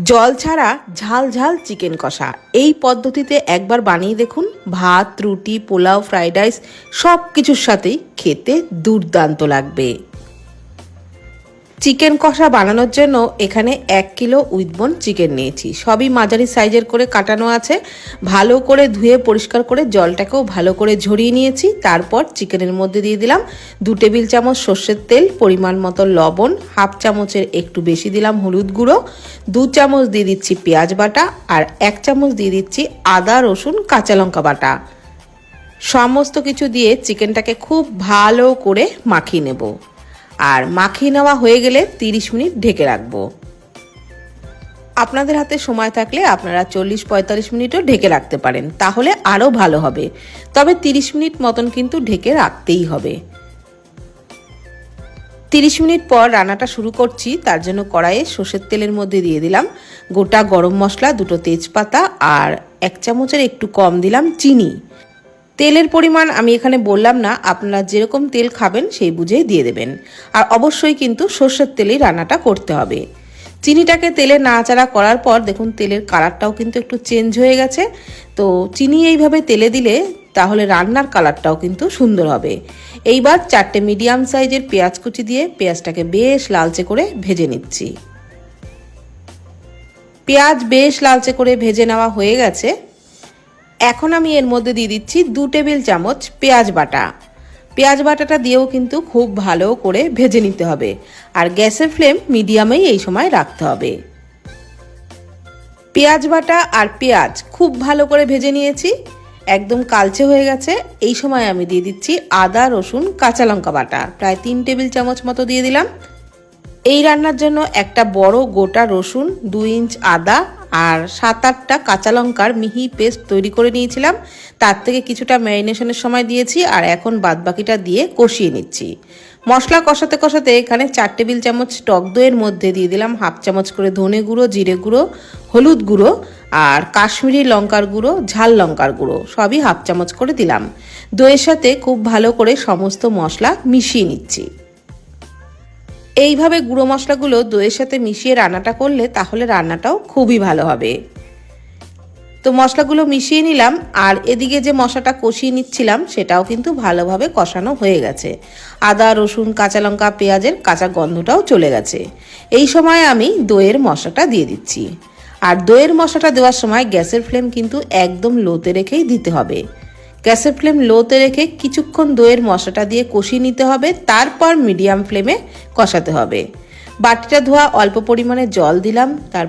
জল ছাড়া ঝাল ঝাল চিকেন কষা এই পদ্ধতিতে একবার বানিয়ে দেখুন। ভাত, রুটি, পোলাও, ফ্রাইড রাইস সব কিছুর সাথেই খেতে দুর্দান্ত লাগবে। চিকেন কষা বানানোর জন্য এখানে 1 কিলো উইথবোন চিকেন নিয়েছি। সবই মাঝারি সাইজের করে কাটানো আছে। ভালো করে ধুয়ে পরিষ্কার করে জলটাকেও ভালো করে ঝরিয়ে নিয়েছি। তারপর চিকেনের মধ্যে দিয়ে দিলাম 2 টেবিল চামচ সর্ষের তেল, পরিমাণ মতো লবণ, হাফ চামচের একটু বেশি দিলাম হলুদ গুঁড়ো, 2 চামচ দিয়ে দিচ্ছি পেঁয়াজ বাটা আর 1 চামচ দিয়ে দিচ্ছি আদা রসুন কাঁচা লঙ্কা বাটা। সমস্ত কিছু দিয়ে চিকেনটাকে খুব ভালো করে মাখিয়ে নেব। আর মাখিয়ে নেওয়া হয়ে গেলে 30 মিনিট ঢেকে রাখবো। আপনাদের হাতে সময় থাকলে আপনারা 40-45 মিনিটও ঢেকে রাখতে পারেন, তাহলে আরও ভালো হবে। তবে 30 মিনিট মতন কিন্তু ঢেকে রাখতেই হবে। 30 মিনিট পর রান্নাটা শুরু করছি। তার জন্য কড়াইয়ে সর্ষের তেলের মধ্যে দিয়ে দিলাম গোটা গরম মশলা, 2টো তেজপাতা আর 1 চামচের একটু কম দিলাম চিনি। তেলের পরিমাণ আমি এখানে বললাম না, আপনারা যেরকম তেল খাবেন সেই বুঝেই দিয়ে দেবেন। আর অবশ্যই কিন্তু সর্ষের তেলেই রান্নাটা করতে হবে। চিনিটাকে তেলে নাড়াচাড়া করার পর দেখুন তেলের কালারটাও কিন্তু একটু চেঞ্জ হয়ে গেছে। তো চিনি এইভাবে তেলে দিলে তাহলে রান্নার কালারটাও কিন্তু সুন্দর হবে। এইবার 4টে মিডিয়াম সাইজের পেঁয়াজ কুচি দিয়ে পেঁয়াজটাকে বেশ লালচে করে ভেজে নিচ্ছি। পেঁয়াজ বেশ লালচে করে ভেজে নেওয়া হয়ে গেছে। এখন আমি এর মধ্যে দিয়ে দিচ্ছি 2 টেবিল চামচ পেঁয়াজ বাটা। পেঁয়াজ বাটাটা দিয়েও কিন্তু খুব ভালো করে ভেজে নিতে হবে। আর গ্যাসের ফ্লেম মিডিয়ামেই এই সময় রাখতে হবে। পেঁয়াজ বাটা আর পেঁয়াজ খুব ভালো করে ভেজে নিয়েছি, একদম কালচে হয়ে গেছে। এই সময় আমি দিয়ে দিচ্ছি আদা রসুন কাঁচা লঙ্কা বাটা, প্রায় 3 টেবিল চামচ মতো দিয়ে দিলাম। এই রান্নার জন্য একটা বড় গোটা রসুন, 2 ইঞ্চ আদা আর 7-8টা কাঁচা লঙ্কার মিহি পেস্ট তৈরি করে নিয়েছিলাম। তার থেকে কিছুটা ম্যারিনেশনের সময় দিয়েছি আর এখন বাদবাকিটা দিয়ে কষিয়ে নিচ্ছি। মশলা কষাতে কষাতে এখানে 4 টেবিল চামচ টক দইয়ের মধ্যে দিয়ে দিলাম হাফ চামচ করে ধনে গুঁড়ো, জিরে গুঁড়ো, হলুদ গুঁড়ো আর কাশ্মীরি লঙ্কার গুঁড়ো, ঝাল লঙ্কার গুঁড়ো সবই হাফ চামচ করে দিলাম। দইয়ের সাথে খুব ভালো করে সমস্ত মশলা মিশিয়ে নিচ্ছি। এইভাবে গুঁড়ো মশলাগুলো দইয়ের সাথে মিশিয়ে রান্নাটা করলে তাহলে রান্নাটাও খুবই ভালো হবে। তো মশলাগুলো মিশিয়ে নিলাম আর এদিকে যে মশলাটা কষিয়ে নিচ্ছিলাম সেটাও কিন্তু ভালোভাবে কষানো হয়ে গেছে। আদা রসুন কাঁচা লঙ্কা পেঁয়াজের কাঁচা গন্ধটাও চলে গেছে। এই সময় আমি দইয়ের মশলাটা দিয়ে দিচ্ছি। আর দইয়ের মশলাটা দেওয়ার সময় গ্যাসের ফ্লেম কিন্তু একদম লোতে রেখেই দিতে হবে। গ্যাসের ফ্লেম লোতে রেখে কিছুক্ষণ দইয়ের মশলাটা দিয়ে কষিয়ে নিতে হবে, তারপর মিডিয়াম ফ্লেমে কষাতে হবে। বাটিটা ধোয়া অল্প পরিমাণে জল দিলাম, তার